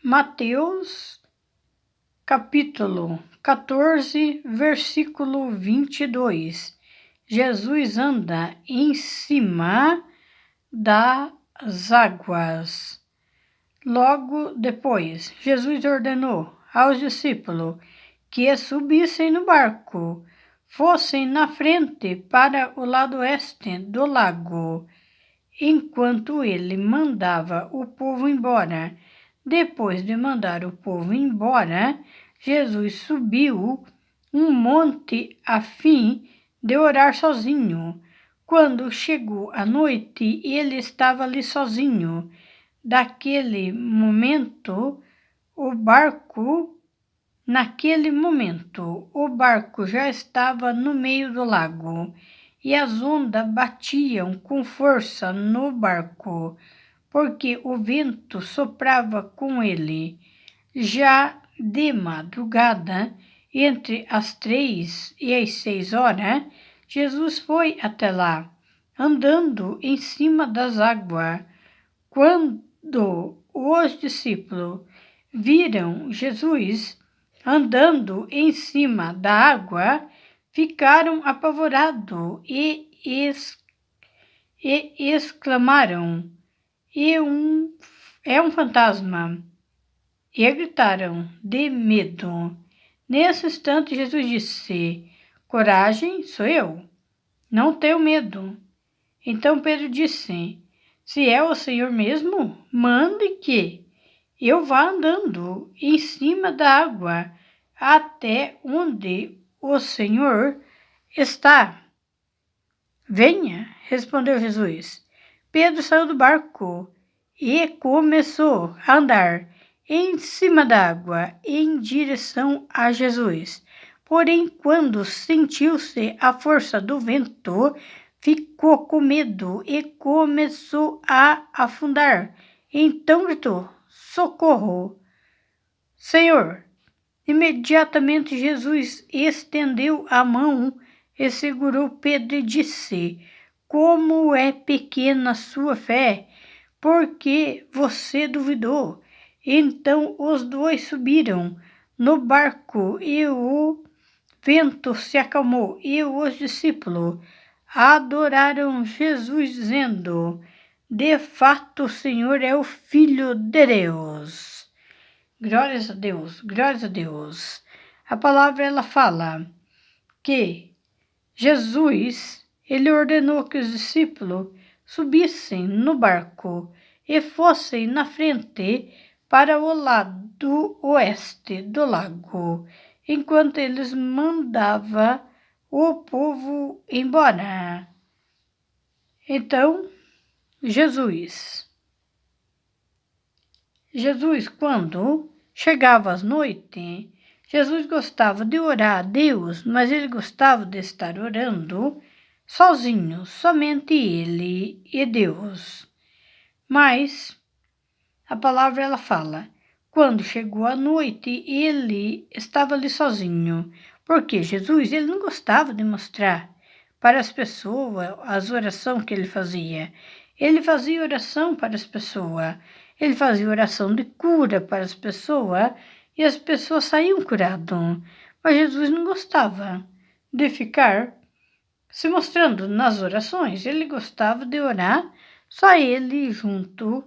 Mateus, capítulo 14, versículo 22. Jesus anda em cima das águas. Logo depois, Jesus ordenou aos discípulos que subissem no barco, fossem na frente para o lado oeste do lago, enquanto ele mandava o povo embora. Depois de mandar o povo embora, Jesus subiu um monte a fim de orar sozinho. Quando chegou a noite, ele estava ali sozinho. Naquele momento, o barco já estava no meio do lago e as ondas batiam com força no barco, porque o vento soprava com ele. Já de madrugada, entre as 3 e as 6 horas, Jesus foi até lá, andando em cima das águas. Quando os discípulos viram Jesus andando em cima da água, ficaram apavorados e exclamaram: é um fantasma! E gritaram de medo. Nesse instante, Jesus disse: coragem, sou eu, não tenho medo. Então Pedro disse: se é o Senhor mesmo, mande que eu vá andando em cima da água até onde o Senhor está. Venha, respondeu Jesus. Pedro saiu do barco e começou a andar em cima da água em direção a Jesus. Porém, quando sentiu-se a força do vento, ficou com medo e começou a afundar. Então gritou: socorro, Senhor! Imediatamente Jesus estendeu a mão e segurou Pedro e disse: como é pequena a sua fé, porque você duvidou. Então os dois subiram no barco e o vento se acalmou, e os discípulos adoraram Jesus, dizendo: de fato, o Senhor é o Filho de Deus. Glórias a Deus, glórias a Deus. A palavra ela fala que Jesus, ele ordenou que os discípulos subissem no barco e fossem na frente para o lado oeste do lago, enquanto eles mandavam o povo embora. Então, Jesus, quando chegava às noites, Jesus gostava de orar a Deus, mas ele gostava de estar orando sozinho, somente ele e Deus. Mas a palavra ela fala, quando chegou a noite, ele estava ali sozinho, porque Jesus ele não gostava de mostrar para as pessoas as orações que ele fazia. Ele fazia oração para as pessoas, ele fazia oração de cura para as pessoas e as pessoas saíam curadas. Mas Jesus não gostava de ficar se mostrando nas orações, ele gostava de orar só ele junto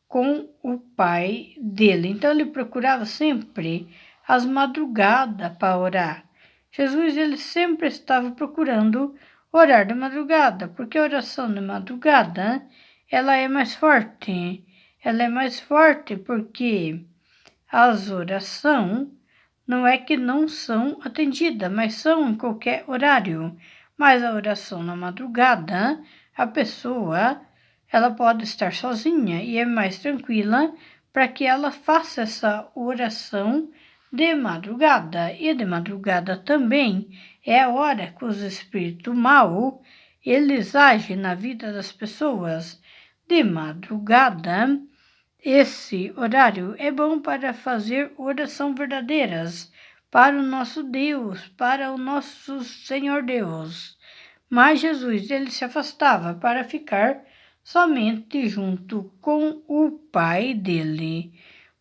com o Pai dele. Então ele procurava sempre as madrugadas para orar. Jesus ele sempre estava procurando orar de madrugada, porque a oração de madrugada ela é mais forte. Ela é mais forte porque as orações não é que não são atendidas, mas são em qualquer horário. Mas a oração na madrugada, a pessoa ela pode estar sozinha e é mais tranquila para que ela faça essa oração de madrugada. E de madrugada também é a hora que os espíritos maus eles agem na vida das pessoas. De madrugada, esse horário é bom para fazer oração verdadeiras para o nosso Deus, para o nosso Senhor Deus. Mas Jesus ele se afastava para ficar somente junto com o Pai dele.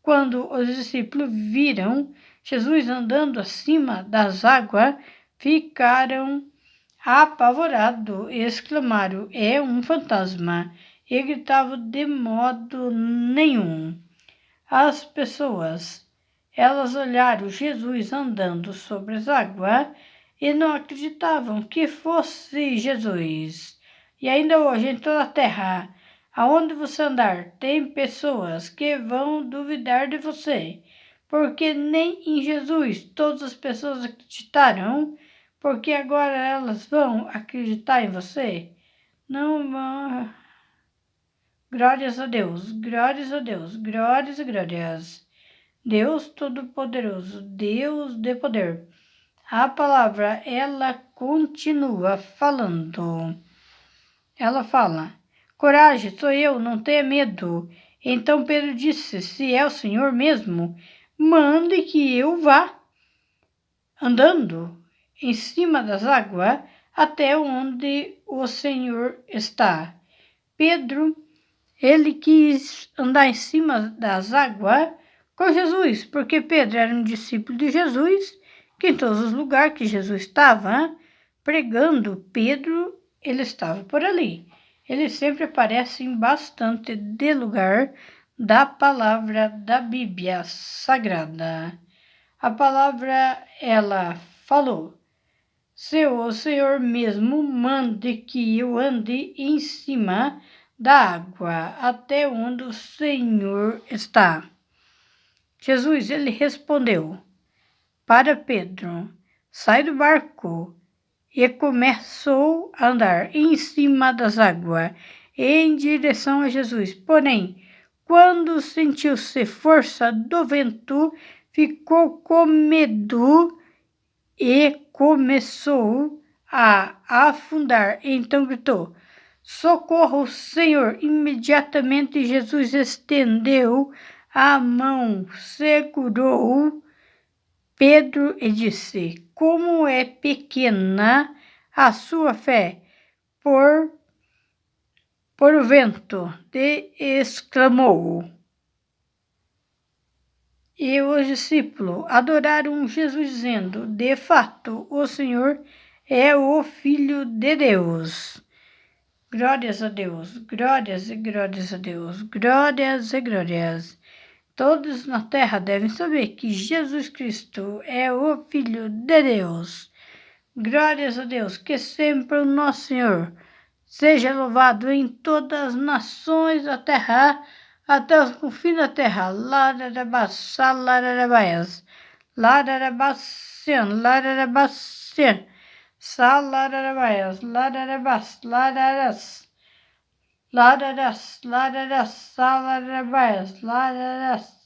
Quando os discípulos viram Jesus andando acima das águas, ficaram apavorados e exclamaram: "É um fantasma!" E gritavam de modo nenhum. As pessoas, elas olharam Jesus andando sobre as águas e não acreditavam que fosse Jesus. E ainda hoje, em toda a terra, aonde você andar, tem pessoas que vão duvidar de você, porque nem em Jesus todas as pessoas acreditaram, porque agora elas vão acreditar em você? Não vão. Glórias a Deus, glórias a Deus, glórias e glórias. Deus Todo-Poderoso, Deus de poder. A palavra, ela continua falando. Ela fala: "Coragem, sou eu, não tenha medo." Então Pedro disse: "Se é o Senhor mesmo, mande que eu vá andando em cima das águas até onde o Senhor está." Pedro, ele quis andar em cima das águas com Jesus, porque Pedro era um discípulo de Jesus, que em todos os lugares que Jesus estava pregando, Pedro, ele estava por ali. Ele sempre aparece em bastante de lugar da palavra da Bíblia Sagrada. A palavra, ela falou: "Se o Senhor mesmo mande que eu ande em cima da água até onde o Senhor está." Jesus, ele respondeu para Pedro: "Sai do barco." E começou a andar em cima das águas em direção a Jesus. Porém, quando sentiu-se força do vento, ficou com medo e começou a afundar. Então gritou: "Socorro, Senhor!" Imediatamente Jesus estendeu a mão, segurou Pedro e disse: "Como é pequena a sua fé!" Por o vento, exclamou. E os discípulos adoraram Jesus, dizendo: "De fato, o Senhor é o Filho de Deus." Glórias a Deus, glórias e glórias a Deus, glórias e glórias. Todos na terra devem saber que Jesus Cristo é o Filho de Deus. Glórias a Deus, que sempre o nosso Senhor seja louvado em todas as nações da terra, até os confins da terra. Lararabaçá, lararabaias, lararabacian, lararabacian, salarabaias, lararabas, lararas, lararas, lararas, salarabaias, lararas.